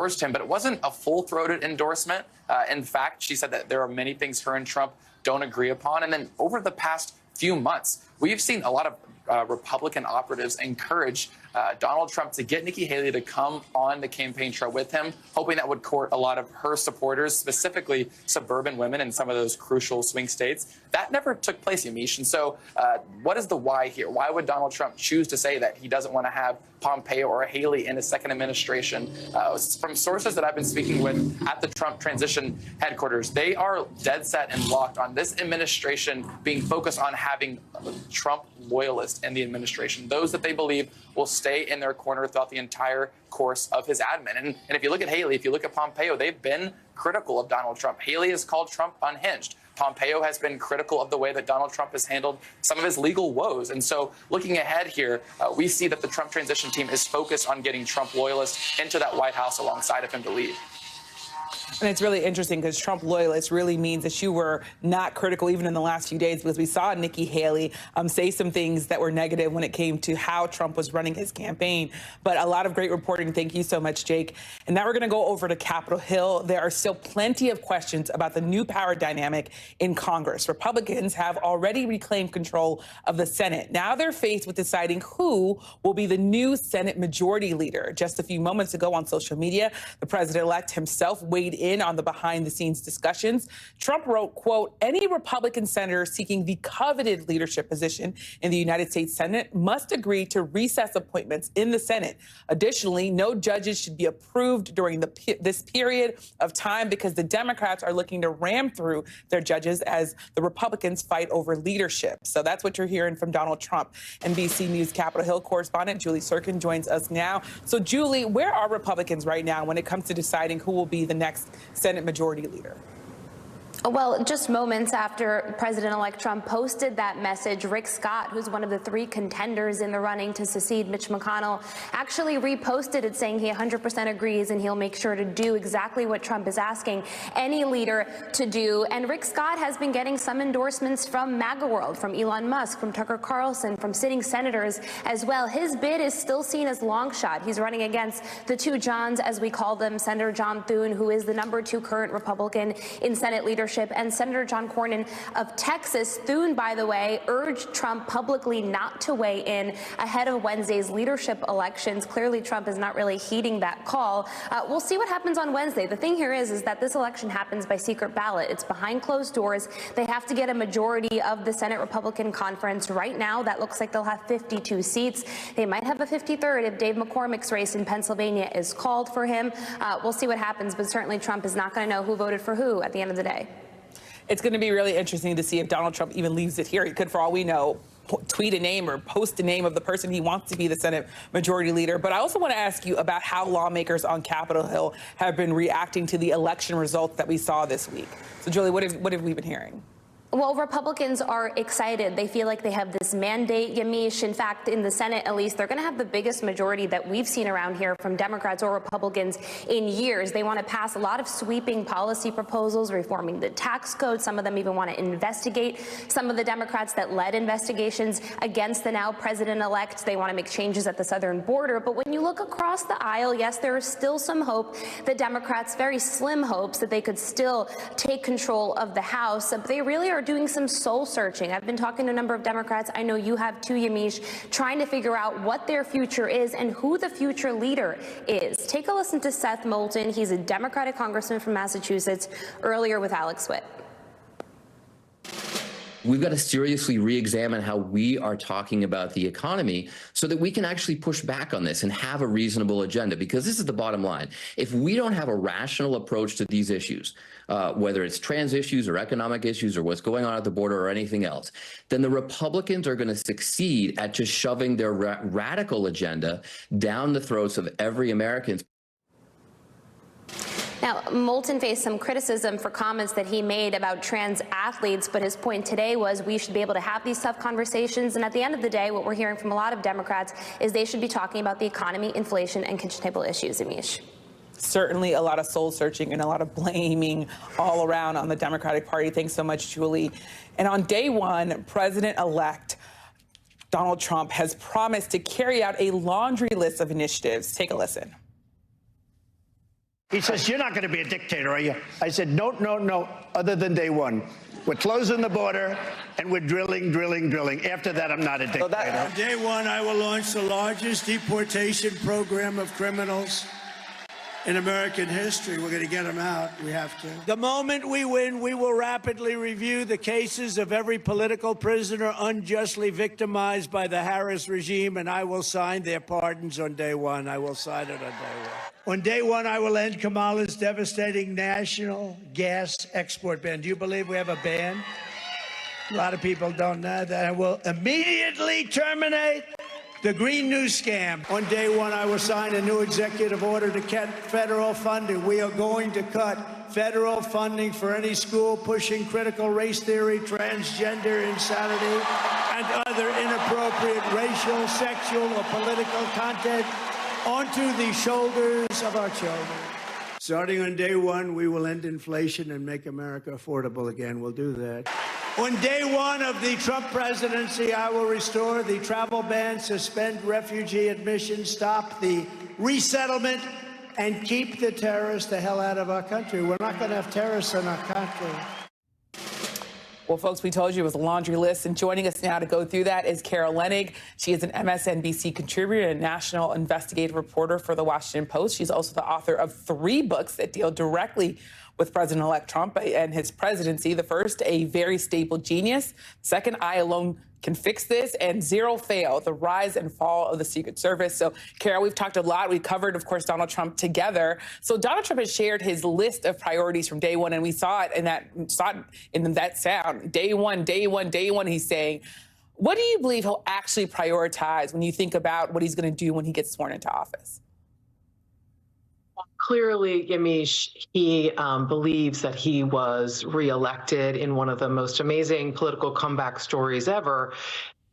endorsed him, but it wasn't a full-throated endorsement. In fact, she said that there are many things her and Trump don't agree upon. And then over the past few months, we've seen a lot of Republican operatives encourage Donald Trump to get Nikki Haley to come on the campaign trail with him, hoping that would court a lot of her supporters, specifically suburban women in some of those crucial swing states. That never took place, Yamiche. And so what is the why here? Why would Donald Trump choose to say that he doesn't want to have Pompeo or Haley in his second administration? From sources that I've been speaking with at the Trump transition headquarters, they are dead set and locked on this administration being focused on having Trump loyalists in the administration, those that they believe will stay in their corner throughout the entire course of his admin. And if you look at Haley, if you look at Pompeo, they've been critical of Donald Trump. Haley has called Trump unhinged. Pompeo has been critical of the way that Donald Trump has handled some of his legal woes. And so looking ahead here, we see that the Trump transition team is focused on getting Trump loyalists into that White House alongside of him to lead. And it's really interesting because Trump loyalist really means that you were not critical even in the last few days, because we saw Nikki Haley say some things that were negative when it came to how Trump was running his campaign. But a lot of great reporting. Thank you so much, Jake. And now we're going to go over to Capitol Hill. There are still plenty of questions about the new power dynamic in Congress. Republicans have already reclaimed control of the Senate. Now they're faced with deciding who will be the new Senate Majority Leader. Just a few moments ago on social media, the president-elect himself weighed in on the behind-the-scenes discussions. Trump wrote, quote, "Any Republican senator seeking the coveted leadership position in the United States Senate must agree to recess appointments in the Senate. Additionally, no judges should be approved during this period of time because the Democrats are looking to ram through their judges as the Republicans fight over leadership." So that's what you're hearing from Donald Trump. NBC News Capitol Hill correspondent Julie Sirkin joins us now. So, Julie, where are Republicans right now when it comes to deciding who will be the next Senate Majority Leader? Well, just moments after President-elect Trump posted that message, Rick Scott, who's one of the three contenders in the running to succeed Mitch McConnell, actually reposted it saying he 100% agrees and he'll make sure to do exactly what Trump is asking any leader to do. And Rick Scott has been getting some endorsements from MAGA world, from Elon Musk, from Tucker Carlson, from sitting senators as well. His bid is still seen as long shot. He's running against the two Johns, as we call them, Senator John Thune, who is the #2 current Republican in Senate leadership, and Senator John Cornyn of Texas. Thune, by the way, urged Trump publicly not to weigh in ahead of Wednesday's leadership elections. Clearly, Trump is not really heeding that call. We'll see what happens on Wednesday. The thing here is that this election happens by secret ballot. It's behind closed doors. They have to get a majority of the Senate Republican Conference. Right now, that looks like they'll have 52 seats. They might have a 53rd if Dave McCormick's race in Pennsylvania is called for him. We'll see what happens, but certainly Trump is not going to know who voted for who at the end of the day. It's going to be really interesting to see if Donald Trump even leaves it here. He could, for all we know, tweet a name or post a name of the person he wants to be the Senate Majority Leader. But I also want to ask you about how lawmakers on Capitol Hill have been reacting to the election results that we saw this week. So, Julie, what have we been hearing? Well, Republicans are excited. They feel like they have this mandate, Yamiche. In fact, in the Senate, at least, they're going to have the biggest majority that we've seen around here from Democrats or Republicans in years. They want to pass a lot of sweeping policy proposals, reforming the tax code. Some of them even want to investigate some of the Democrats that led investigations against the now president-elect. They want to make changes at the southern border. But when you look across the aisle, yes, there is still some hope that Democrats, very slim hopes, that they could still take control of the House. But they really are doing some soul searching. I've been talking to a number of Democrats, I know you have too, Yamiche, trying to figure out what their future is and who the future leader is. Take a listen to Seth Moulton. He's a Democratic congressman from Massachusetts, earlier with Alex Witt. We've got to seriously re-examine how we are talking about the economy so that we can actually push back on this and have a reasonable agenda, because this is the bottom line. If we don't have a rational approach to these issues, whether it's trans issues or economic issues or what's going on at the border or anything else, then the Republicans are going to succeed at just shoving their radical agenda down the throats of every American. Now, Moulton faced some criticism for comments that he made about trans athletes, but his point today was we should be able to have these tough conversations. And at the end of the day, what we're hearing from a lot of Democrats is they should be talking about the economy, inflation, and kitchen table issues, Yamiche. Certainly a lot of soul searching and a lot of blaming all around on the Democratic Party. Thanks so much, Julie. And on day one, President-elect Donald Trump has promised to carry out a laundry list of initiatives. Take a listen. He says, "You're not going to be a dictator, are you?" I said, "No, no, no, other than day one. We're closing the border, and we're drilling. After that, I'm not a dictator." On day one, I will launch the largest deportation program of criminals in American history. We're going to get them out. We have to. The moment we win, we will rapidly review the cases of every political prisoner unjustly victimized by the Harris regime, and I will sign their pardons on day one. I will sign it on day one. On day one, I will end Kamala's devastating national gas export ban. Do you believe we have a ban? A lot of people don't know that. I will immediately terminate the Green New Scam. On day one, I will sign a new executive order to cut federal funding. We are going to cut federal funding for any school pushing critical race theory, transgender insanity, and other inappropriate racial, sexual, or political content onto the shoulders of our children. Starting on day one, we will end inflation and make America affordable again. We'll do that. On day one of the Trump presidency, I will restore the travel ban, suspend refugee admission, stop the resettlement, and keep the terrorists the hell out of our country. We're not going to have terrorists in our country. Well, folks, we told you it was a laundry list, and joining us now to go through that is Kara Lenig. She is an MSNBC contributor and national investigative reporter for The Washington Post. She's also the author of 3 books that deal directly with President-elect Trump and his presidency. The first, A Very Stable Genius. Second, I Alone Can Fix This. And Zero Fail, The Rise and Fall of the Secret Service. So, Kara, we've talked a lot. We covered, of course, Donald Trump together. So Donald Trump has shared his list of priorities from day one, and we saw it in that sound. Day one, he's saying, what do you believe he'll actually prioritize when you think about what he's going to do when he gets sworn into office? Clearly, Yamish, he believes that he was reelected in one of the most amazing political comeback stories ever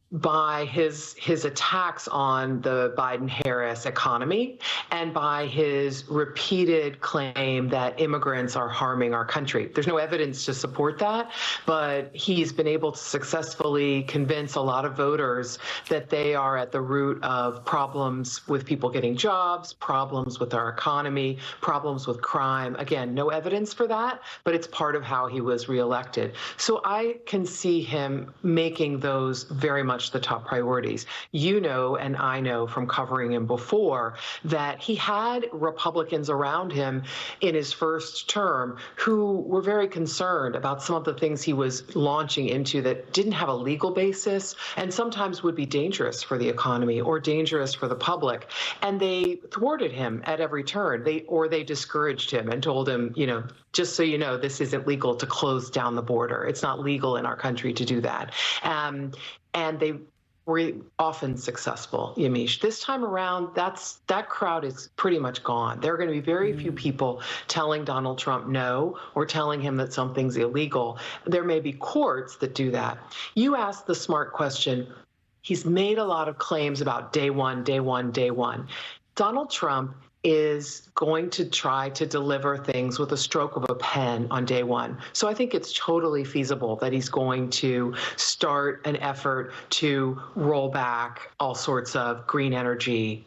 by his attacks on the Biden-Harris economy and by his repeated claim that immigrants are harming our country. There's no evidence to support that, but he's been able to successfully convince a lot of voters that they are at the root of problems with people getting jobs, problems with our economy, problems with crime. Again, no evidence for that, but it's part of how he was reelected. So I can see him making those very much the top priorities. You know, and I know from covering him before, that he had Republicans around him in his first term who were very concerned about some of the things he was launching into that didn't have a legal basis and sometimes would be dangerous for the economy or dangerous for the public. And they thwarted him at every turn. They discouraged him and told him, you know, just so you know, this isn't legal to close down the border. It's not legal in our country to do that. And they were often successful, Yamish. This time around, that crowd is pretty much gone. There are going to be very few people telling Donald Trump no or telling him that something's illegal. There may be courts that do that. You asked the smart question. He's made a lot of claims about day one. Donald Trump is going to try to deliver things with a stroke of a pen on day one. So I think it's totally feasible that he's going to start an effort to roll back all sorts of green energy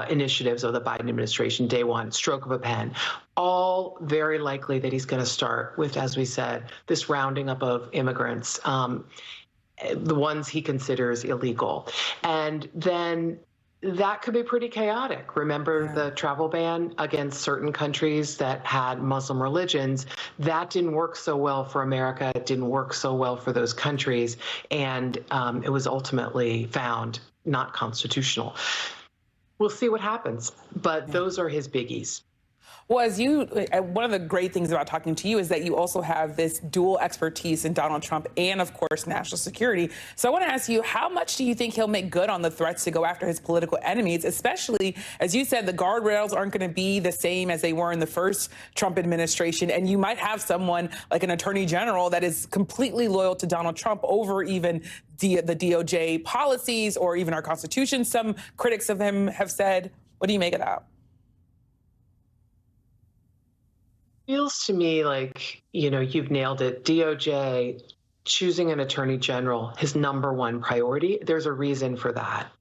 initiatives of the Biden administration day one, stroke of a pen. All very likely that he's going to start with, as we said, this rounding up of immigrants, the ones he considers illegal. And then that could be pretty chaotic. Remember the travel ban against certain countries that had Muslim religions? That didn't work so well for America. It didn't work so well for those countries. And it was ultimately found not constitutional. We'll see what happens. But those are his biggies. Well, one of the great things about talking to you is that you also have this dual expertise in Donald Trump and, of course, national security. So I want to ask you, how much do you think he'll make good on the threats to go after his political enemies, especially, as you said, the guardrails aren't going to be the same as they were in the first Trump administration, and you might have someone like an attorney general that is completely loyal to Donald Trump over even the DOJ policies or even our Constitution, some critics of him have said. What do you make of that? Feels to me like, you know, you've nailed it. DOJ choosing an attorney general his number one priority. There's a reason for that.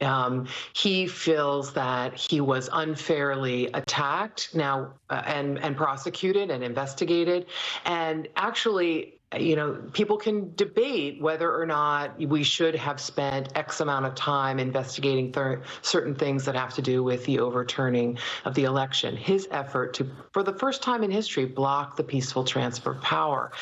He feels that he was unfairly attacked now and prosecuted and investigated. And actually, people can debate whether or not we should have spent X amount of time investigating certain things that have to do with the overturning of the election. His effort to, for the first time in history, block the peaceful transfer of power.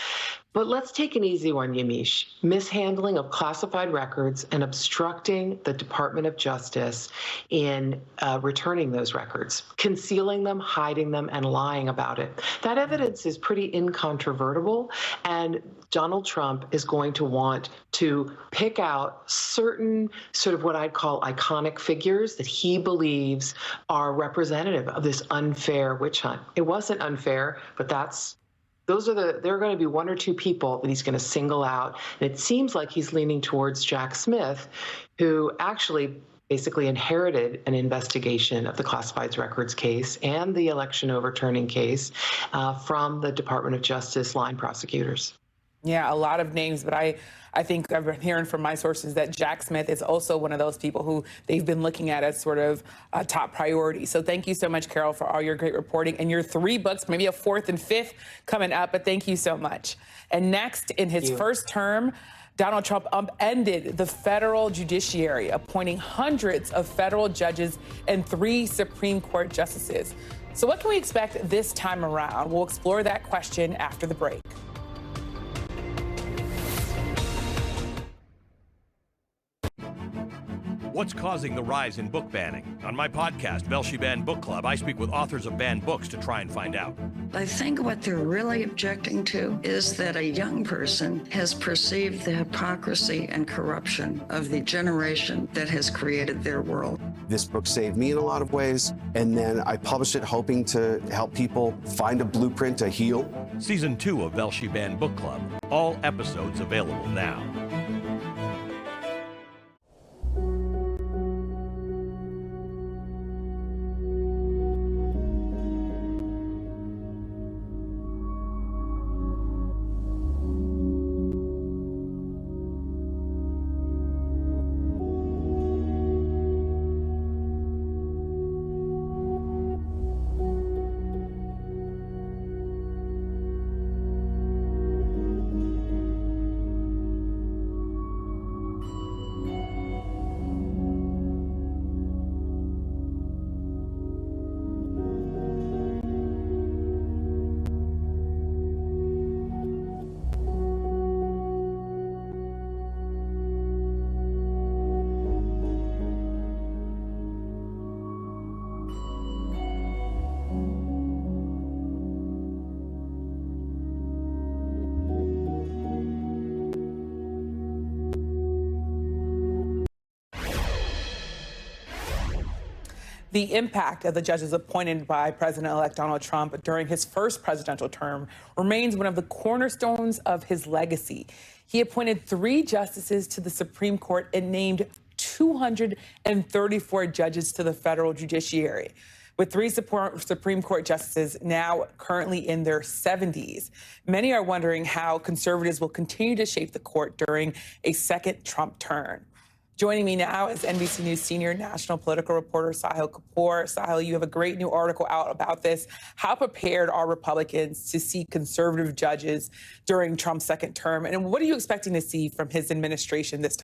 But let's take an easy one, Yamiche. Mishandling of classified records and obstructing the Department of Justice in returning those records, concealing them, hiding them, and lying about it. That evidence is pretty incontrovertible, and Donald Trump is going to want to pick out certain sort of what I'd call iconic figures that he believes are representative of this unfair witch hunt. It wasn't unfair, but there are going to be one or two people that he's going to single out. And it seems like he's leaning towards Jack Smith, who actually basically inherited an investigation of the classified records case and the election overturning case from the Department of Justice line prosecutors. Yeah, a lot of names, but I think I've been hearing from my sources that Jack Smith is also one of those people who they've been looking at as sort of a top priority. So thank you so much, Carol, for all your great reporting and your 3 books, maybe a 4th and 5th coming up, but thank you so much. And next, in his first term, Donald Trump upended the federal judiciary, appointing hundreds of federal judges and 3 Supreme Court justices. So what can we expect this time around? We'll explore that question after the break. What's causing the rise in book banning? On my podcast, Velshi Banned Book Club, I speak with authors of banned books to try and find out. I think what they're really objecting to is that a young person has perceived the hypocrisy and corruption of the generation that has created their world. This book saved me in a lot of ways, and then I published it hoping to help people find a blueprint to heal. Season 2 of Velshi Banned Book Club. All episodes available now. The impact of the judges appointed by President-elect Donald Trump during his first presidential term remains one of the cornerstones of his legacy. He appointed 3 justices to the Supreme Court and named 234 judges to the federal judiciary. With 3 Supreme Court justices now currently in their 70s, many are wondering how conservatives will continue to shape the court during a second Trump term. Joining me now is NBC News senior national political reporter Sahil Kapoor. Sahil, you have a great new article out about this. How prepared are Republicans to see conservative judges during Trump's second term? And what are you expecting to see from his administration this